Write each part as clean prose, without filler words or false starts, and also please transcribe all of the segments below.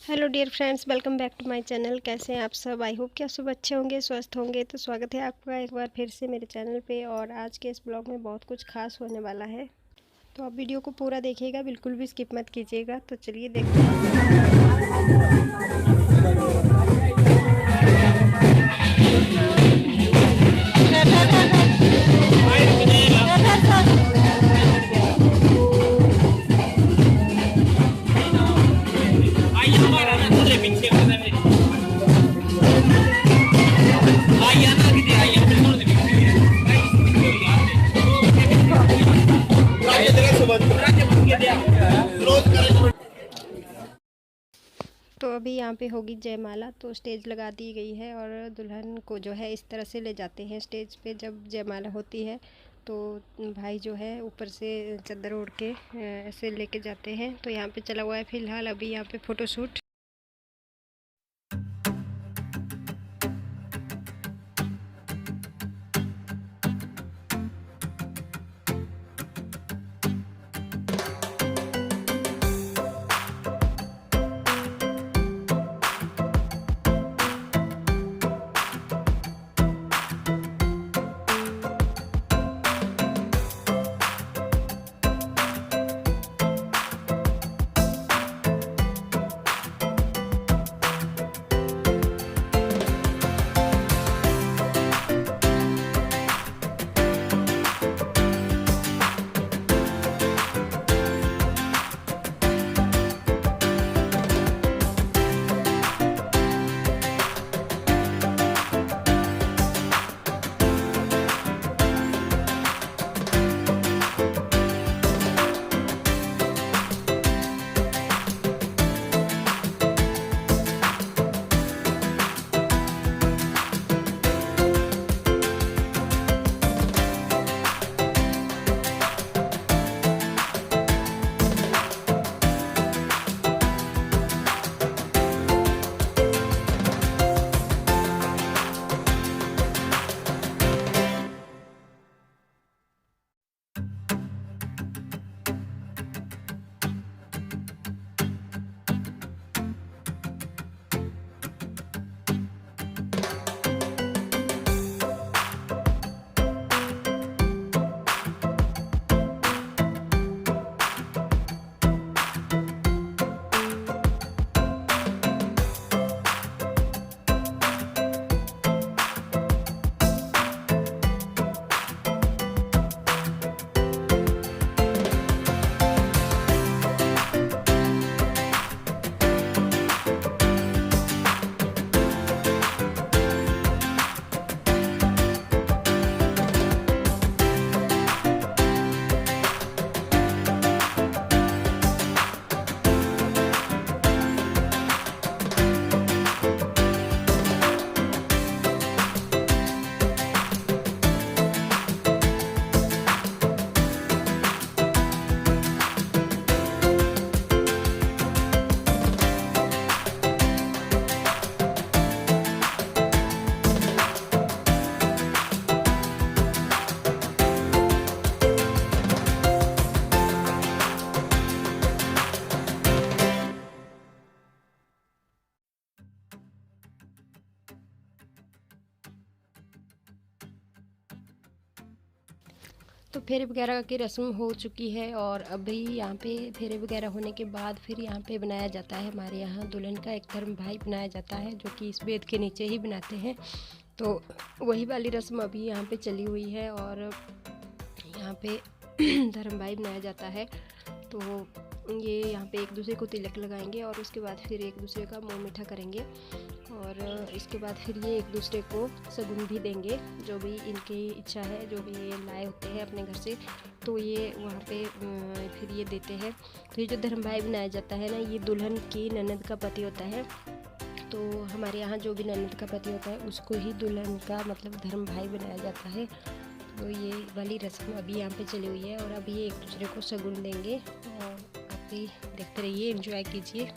Hello dear friends, welcome back to my channel. कैसे हैं आप सब? आई होप कि आप सब अच्छे होंगे, स्वस्थ होंगे। तो स्वागत है आपका एक बार फिर से मेरे चैनल पे। और आज के इस ब्लॉग में बहुत कुछ खास होने वाला है, तो आप वीडियो को पूरा देखिएगा, बिल्कुल भी स्किप मत कीजिएगा। तो चलिए देखते तो अभी यहाँ पे होगी जयमाला। तो स्टेज लगा दी गई है और दुल्हन को जो है इस तरह से ले जाते हैं स्टेज पे जब जयमाला होती है। तो भाई जो है ऊपर से चादर ओढ़ के ऐसे लेके जाते हैं। तो यहाँ पे चला हुआ है फिलहाल अभी यहाँ पे फ़ोटोशूट। तो फेरे वगैरह की रस्म हो चुकी है और अभी यहाँ पे फेरे वगैरह होने के बाद फिर यहाँ पे बनाया जाता है हमारे यहाँ दुल्हन का एक धर्म भाई बनाया जाता है, जो कि इस बेद के नीचे ही बनाते हैं। तो वही वाली रस्म अभी यहाँ पे चली हुई है और यहाँ पे धर्म भाई बनाया जाता है। तो ये यहाँ पे एक दूसरे को तिलक लगाएंगे और उसके बाद फिर एक दूसरे का मुँह मीठा करेंगे और इसके बाद फिर ये एक दूसरे को सगुन भी देंगे, जो भी इनकी इच्छा है, जो भी ये लाए होते हैं अपने घर से। तो ये वहाँ पे फिर ये देते हैं। तो ये जो धर्म भाई बनाया जाता है ना, ये दुल्हन की ननद का पति होता है। तो हमारे यहाँ जो भी ननद का पति होता है उसको ही दुल्हन का मतलब धर्म भाई बनाया जाता है। तो ये वाली रस्म अभी यहाँ पे चली हुई है और अभी ये एक दूसरे को सगुन देंगे और आप भी देखते रहिए, एंजॉय कीजिए।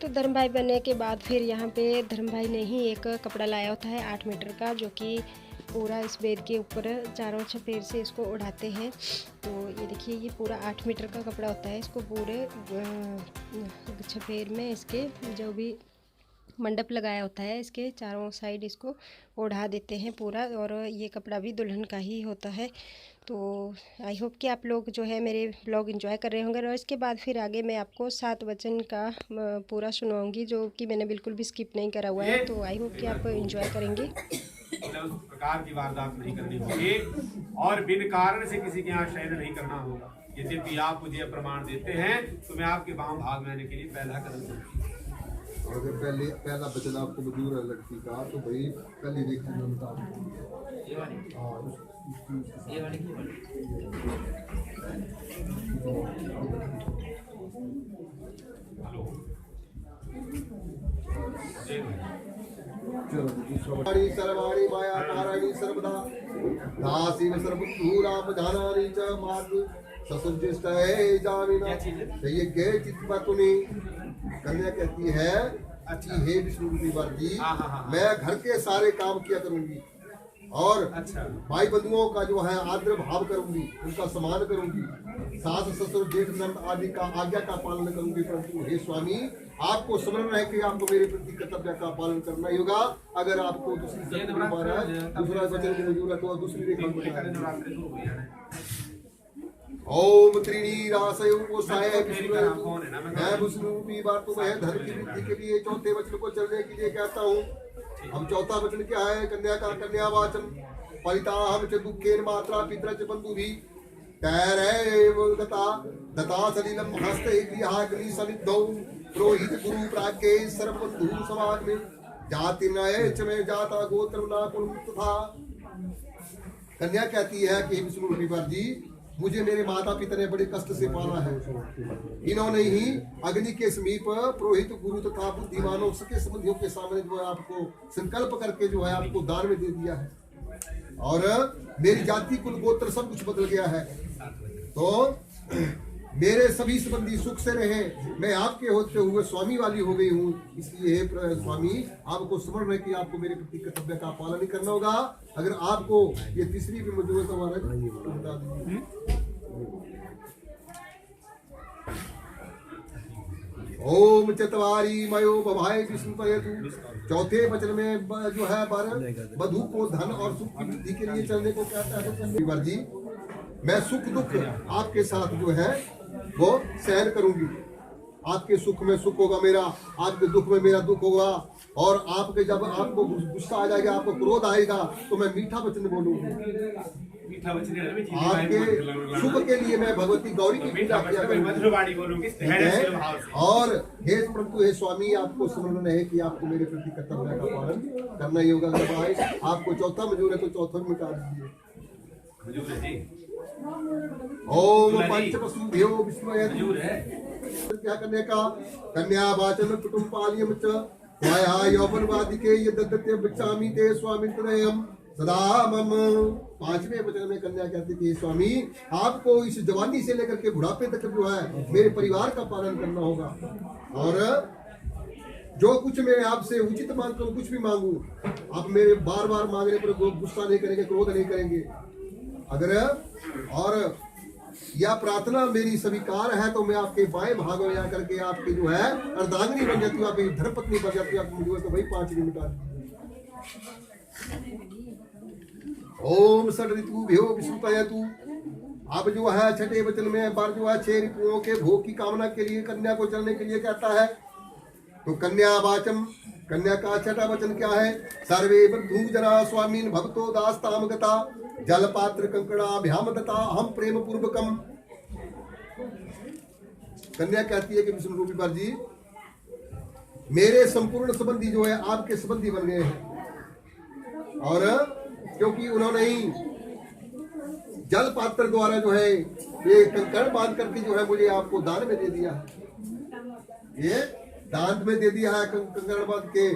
तो धर्म भाई बनने के बाद फिर यहाँ पे धर्म भाई ने ही एक कपड़ा लाया होता है 8 मीटर का, जो कि पूरा इस बेद के ऊपर चारों चफेर से इसको उड़ाते हैं। तो ये देखिए, ये पूरा 8 मीटर का कपड़ा होता है। इसको पूरे चफेर में इसके जो भी मंडप लगाया होता है इसके चारों साइड इसको ओढ़ा देते हैं पूरा, और ये कपड़ा भी दुल्हन का ही होता है। तो आई होप कि आप लोग जो है मेरे ब्लॉग एंजॉय कर रहे होंगे। और इसके बाद फिर आगे मैं आपको 7 वचन का पूरा सुनाऊंगी, जो कि मैंने बिल्कुल भी स्किप नहीं करा हुआ है। तो आई होप कि आप एंजॉय करेंगे। उस प्रकार की वारदात नहीं करनी होगी और बिन कारण से किसी के यहाँ शयन नहीं करना होगा। यद्यपि आप मुझे प्रमाण देते हैं तो मैं आपके वहाँ भाग में आने के लिए पहला कदम चलूंगा। अगर पहला बचन आपको मंजूर है लड़की का, तो भाई पहली देखते हैं सर्वाणी माया कारणी सर्वदा दासी सर्वभूराम धानानि च मार्ग ससुज्यष्ट है जामिना। ये गए चित्त तुनी। कन्या कहती है, अच्छी हे विष्णु जी, मैं घर के सारे काम किया करूंगी और भाई बंधुओं का जो है आदर भाव करूंगी, उनका सम्मान करूंगी, सास ससुर जेठ नंद आदि का आज्ञा का पालन करूंगी। परंतु हे स्वामी, आपको स्मरण है कि आपको मेरे प्रति कर्तव्य का पालन करना ही होगा। अगर आपको दूसरा वचन मंजूर है तो दूसरी रेखा ओम त्रिणी रासयो को साय मैं विष्णुरूपी बार तुम्हें धन की वृद्धि के लिए चौथे वचन को चलने के लिए कहता हूँ। अब चौथा वचन क्या है? कन्या का कन्या वाचन परिता हम च दुखेन मात्रा पितृ च बंधु भी तैरे दता दता सलिलम हस्ते गृहाग्नि सनिधौ पुरोहित गुरु प्राज्ञे सर्वबंधु समाज में जाति नये च में जाता गोत्र ना कुल तथा। कन्या कहती है कि विष्णुरूपी बार जी, मुझे मेरे माता पिता ने बड़े कष्ट से पाला है। इन्होंने ही अग्नि के समीप पुरोहित गुरु तथा बुद्धिमानों सके संबंधियों के सामने जो है आपको संकल्प करके जो है आपको दान में दे दिया है और मेरी जाति कुल गोत्र सब कुछ बदल गया है। तो मेरे सभी संबंधी सुख से रहे, मैं आपके होते हुए स्वामी वाली हो गई हूँ। इसलिए हे स्वामी, आपको स्मरण है कि आपको मेरे प्रति कर्तव्य का पालन करना होगा। अगर आपको ये तीसरी भी मंजूर है तो हमारा बता दीजिए। ओम चतवारी मयो बभाय विष्णु पयतु। चौथे वचन में जो है वधु को धन और सुख की वृद्धि के लिए चलने को कहता है। जी, मैं सुख दुख आपके साथ जो है वो सहन करूंगी। आपके सुख में सुख होगा मेरा, आपके दुख में मेरा दुख होगा। और आपके जब आपको गुस्सा आ जाएगा, आपको क्रोध आएगा, तो मैं मीठा वचन बोलूंगी। आपके सुख के लिए मैं भगवती गौरी की पूजा किया करूंगी। और हे परंतु हे स्वामी, आपको स्मरण है कि आपको मेरे प्रति कर्तव्य का पालन करना ही होगा। भाई आपको चौथा मंजूर है तो चौथा मिटा दीजिए। ओम पंचवसुभ्यो विस्मयतु। क्या करने का? कन्या वाचन कुटुंब पालियम च माया यौवनवादिके यददते बिचामी ते स्वामित्वयम् सदा मम। पांचवें वचन में कन्या कहती थी, स्वामी आपको इस जवानी से लेकर के बुढ़ापे तक जो है मेरे परिवार का पालन करना होगा। और जो कुछ मैं आपसे उचित मांग करूं, कुछ भी मांगू, आप मेरे बार बार मांगने पर गुस्सा नहीं करेंगे, क्रोध नहीं करेंगे। अगर और यह प्रार्थना मेरी स्वीकार है तो मैं आपके बाएं भाग में आकर के आपकी जो है अर्धांगिनी बन जाती हूँ, आपकी धर्मपत्नी बन जाती है। मुझे तो भाई 5 मिनट मिटा ओम षड ऋतुभ्यो विष्णुपयतु। अब जो है छठे वचन में बार जो है 6 ऋतुओं के भोग की कामना के लिए कन्या को चलने के लिए कहता है। तो कन्या वाचम, कन्या का छठा वचन क्या है? सर्वे बंधु जना स्वामीन भक्तो दास्ताम गता जल पात्र कंकणाभ्याम दता हम प्रेम पूर्वकम। कन्या कहती है कि विष्णु रूपी बार जी, मेरे संपूर्ण संबंधी जो है आपके संबंधी बन गए हैं। और क्योंकि उन्होंने ही जल पात्र द्वारा जो है ये कंकड़ बांध करके जो है मुझे आपको दान में दे दिया है। ये दांत में दे दिया है कंकड़ बांध के।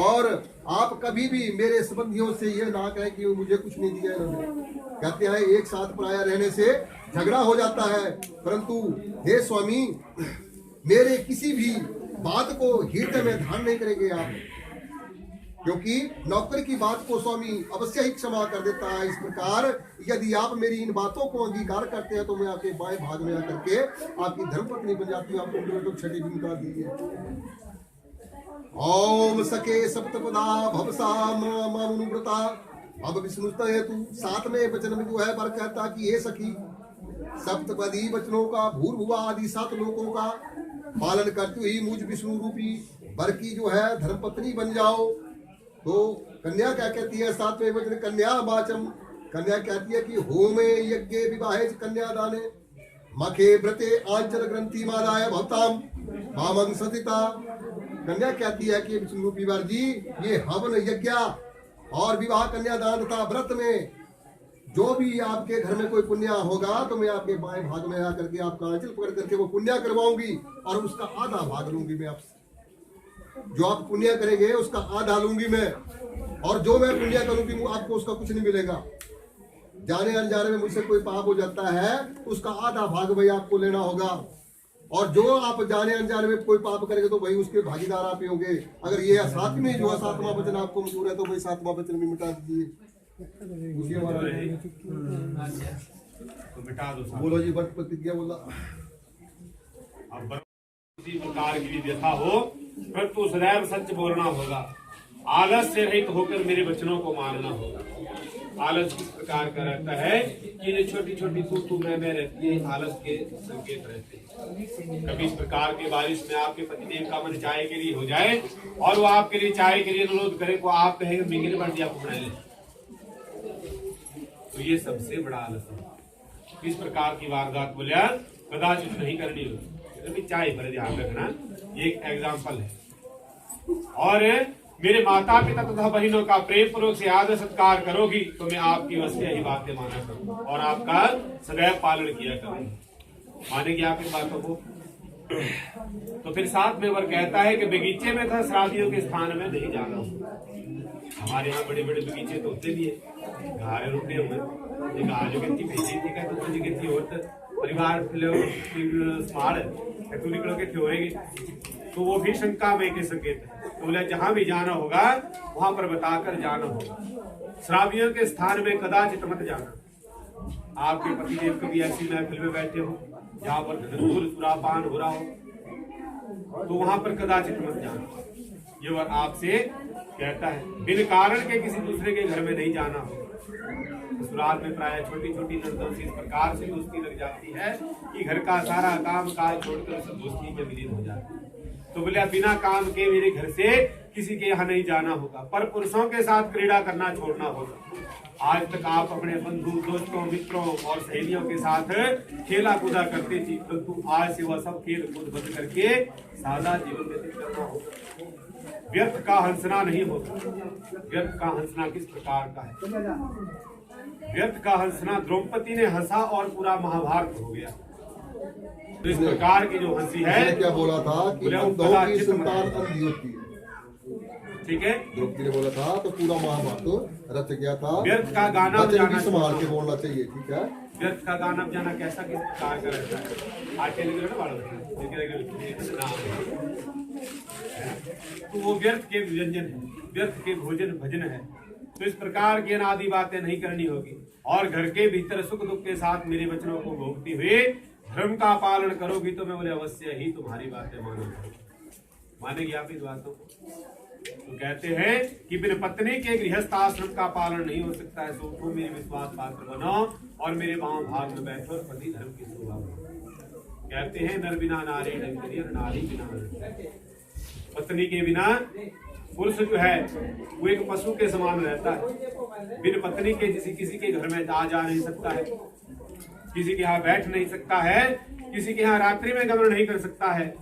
और आप कभी भी मेरे संबंधियों से ये ना कहें कि मुझे कुछ नहीं दिया इन्होंने। कहते हैं एक साथ पराया रहने से झगड़ा हो जाता है, परंतु हे स्वामी मेरे किसी भी बात को हृदय में धारण नहीं करेंगे आप। क्योंकि नौकर की बात को स्वामी अवश्य ही क्षमा कर देता है। इस प्रकार यदि आप मेरी इन बातों को अंगीकार करते हैं तो मैं आपके बाएं भाग में आकर के आपकी धर्मपत्नी बन जाती हूँ। आपको तो छठी भी बता दीजिए। ओम सके सप्तपदा भवसा मामुनुव्रता। अब विष्णु हेतु 7वें वचन में जो है वर कहता कि हे सखी, सप्तपदी वचनों का भूर्भुवा आदि 7 लोकों का पालन करते हुए मुझ विष्णु रूपी वर की जो है धर्मपत्नी बन जाओ। तो कन्या क्या कहती है 7वें वचन कन्या वाचम। कन्या कहती है कि होमे यज्ञ विवाहे कन्यादाने मखे व्रते आंचल ग्रंथि मादाय भवताम मामंग सतिता। कन्या कहती है कि विष्णु रूपी वर जी, ये हवन यज्ञ और विवाह कन्यादान तथा व्रत में जो भी आपके घर में कोई पुण्य होगा तो मैं आपके बाएं भाग में आकर के आपका आंचल पकड़ करके वो पुण्य करवाऊंगी और उसका आधा भाग लूंगी मैं आपसे। जो आप पुण्य करेंगे उसका आधा लूंगी मैं, और जो मैं पुण्य करूंगी आपको उसका कुछ नहीं मिलेगा। जाने अनजाने में मुझसे कोई पाप हो जाता है उसका आधा भाग भाई आपको लेना होगा, और जो आप जाने अनजाने में कोई पाप करेंगे तो भाई उसके भागीदार आप ही होंगे। अगर ये 7वें जो है 7वां वचन आपको मंजूर है तो भाई 7वां वचन भी मिटा दीजिए। तो मिटा दो। बोलो जी, व्रत प्रतिज्ञा बोला। अब किसी प्रकार की भी व्यथा हो परंतु सदैव सच बोलना होगा। आलस से रहित होकर मेरे वचनों को मानना होगा। आलस किस प्रकार का रहता है कि ये छोटी छोटी तू मैं रहती है, आलस के संकेत रहते हैं। कभी इस प्रकार के बारिश में आपके पतिदेव का मन चाय के लिए हो जाए और वो आपके लिए चाय के लिए अनुरोध करे तो आप कहेंगे मिंगल बन दिया आपको बना ले, तो ये सबसे बड़ा आलस है। इस प्रकार की वारदात बोलिया कदाचित नहीं करनी होगी। चाय पर ध्यान रखना, ये एक एग्जाम्पल है। और मेरे माता पिता तथा बहनों का प्रेम पूर्वक से आदर सत्कार करोगी तो मैं आपकी वैसे ही बातें माना करूँ और आपका सदैव पालन किया करूँ। मानेगी आप इन बातों को? तो फिर साथ में वर कहता है कि बगीचे में था श्राद्धियों के स्थान में नहीं जाना। हमारे यहाँ बड़े बड़े बगीचे तो होते भी है, घारे रुपये हुए परिवार तो वो भी शंका में के संकेत है। तो बोले जहां भी जाना होगा वहां पर बताकर जाना होगा। श्रावियों के स्थान में कदाचित मत जाना। आपके पतिदेव कभी ऐसी महफिल में बैठे हो जहां पर धनूर सुरापान हो रहा हो तो वहां पर कदाचित मत जाना। ये वह आपसे कहता है। बिन कारण के किसी दूसरे के घर में नहीं जाना हो। ससुराल में प्राय छोटी छोटी नंदों से इस प्रकार से दोस्ती लग जाती है कि घर का सारा काम काज छोड़कर सब दोस्ती में विलीन हो जाती है। तो बोले बिना काम के मेरे घर से किसी के यहाँ नहीं जाना होगा, पर पुरुषों के साथ क्रीड़ा करना छोड़ना होगा। आज तक आप अपने बंधु दोस्तों मित्रों और सहेलियों के साथ खेला कूदा करते थे, परंतु आज से वह सब खेल कूद बंद करके सादा जीवन व्यतीत करना होगा। व्यर्थ का हंसना नहीं होता। व्यर्थ का हंसना किस प्रकार का है? व्यर्थ का हंसना द्रौपदी ने हंसा और पूरा महाभारत हो गया। तो इस प्रकार की जो हंसी है, क्या बोला था कि की संतान अंधी होती है, ठीक है? द्रौपदी ने बोला था तो पूरा महाभारत रच गया था। व्यर्थ का गाना बजाना संभाल के बोलना चाहिए, ठीक है? व्यर्थ का गाना बजाना कैसा किस प्रकार का रहता है? आटे लगे तो वो व्यर्थ के व्यंजन है, व्यर्थ के भोजन भजन है। तो इस प्रकार की अनादि बातें नहीं करनी होगी और घर के भीतर सुख दुख के साथ मेरे वचनों को भोगते हुए धर्म का पालन करोगी तो मैं बोले अवश्य ही तुम्हारी बातें मानूंगा। मानेगी आप इस बातों को? तो कहते हैं कि बिन पत्नी के गृहस्थ आश्रम का पालन नहीं हो सकता है। सो तुम मेरे विश्वास पात्र बनो और मेरे बाम भाग में बैठो और पति धर्म की शोभा बनो। कहते हैं नर बिना नारी डंकरी और नारी बिना नर। पत्नी के बिना पुरुष जो है वो एक पशु के समान रहता है। बिन पत्नी के किसी के घर में आ जा नहीं सकता है, किसी के यहाँ बैठ नहीं सकता है, किसी के यहाँ रात्रि में गमन नहीं कर सकता है।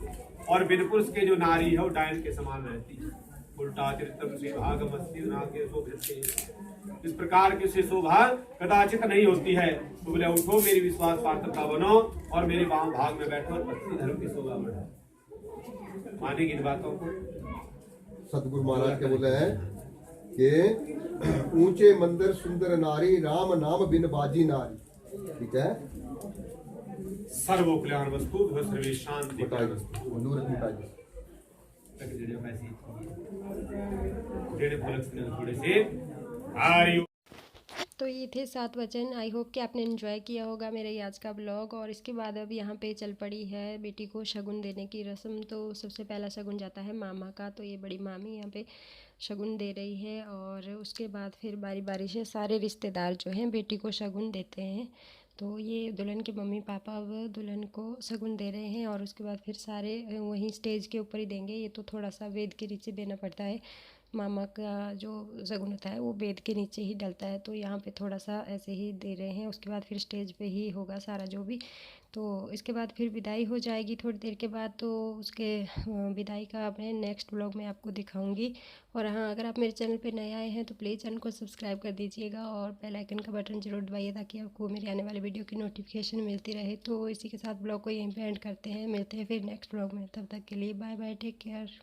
और बिन पुरुष के जो नारी है वो डायन के समान रहती है। उल्टा इस प्रकार की उसे शोभा कदाचित नहीं होती है। तो बोले उठो मेरी विश्वास पात्रता बनो और मेरे वाम भाग में बैठो और पत्नी धर्म की शोभा बढ़ाओ। मानेगी इन बातों को? सतगुरु महाराज के बोले हैं कि ऊंचे मंदिर सुंदर नारी राम नाम बिन बाजी नारी, ठीक है? सर्वो कल्याण वस्तु सर्वे शांति। तक ਜਿਹੜੇ ਮੈਸੇਜ ਜਿਹੜੇ ਫਲਕਸ ਨੇ थोड़े से हरि तो ये थे 7 वचन। आई होप कि आपने एंजॉय किया होगा मेरे आज का ब्लॉग। और इसके बाद अब यहाँ पे चल पड़ी है बेटी को शगुन देने की रस्म। तो सबसे पहला शगुन जाता है मामा का, तो ये बड़ी मामी यहाँ पे शगुन दे रही है। और उसके बाद फिर बारी बारी से सारे रिश्तेदार जो हैं बेटी को शगुन देते हैं। तो ये दुल्हन के मम्मी पापा अब दुल्हन को शगुन दे रहे हैं और उसके बाद फिर सारे वहीं स्टेज के ऊपर ही देंगे। ये तो थोड़ा सा वेद के नीचे देना पड़ता है, मामा का जो शगुन होता है वो वेद के नीचे ही डलता है। तो यहाँ पे थोड़ा सा ऐसे ही दे रहे हैं, उसके बाद फिर स्टेज पे ही होगा सारा जो भी। तो इसके बाद फिर विदाई हो जाएगी थोड़ी देर के बाद। तो उसके विदाई का मैं नेक्स्ट ब्लॉग में आपको दिखाऊंगी। और हाँ, अगर आप मेरे चैनल पे नए आए हैं तो प्लीज़ चैनल को सब्सक्राइब कर दीजिएगा और बेल आइकन का बटन जरूर दबाइए ताकि आपको मेरे आने वाले वीडियो की नोटिफिकेशन मिलती रहे। तो इसी के साथ ब्लॉग को यहीं पे एंड करते हैं, मिलते हैं फिर नेक्स्ट ब्लॉग में। तब तक के लिए बाय बाय, टेक केयर।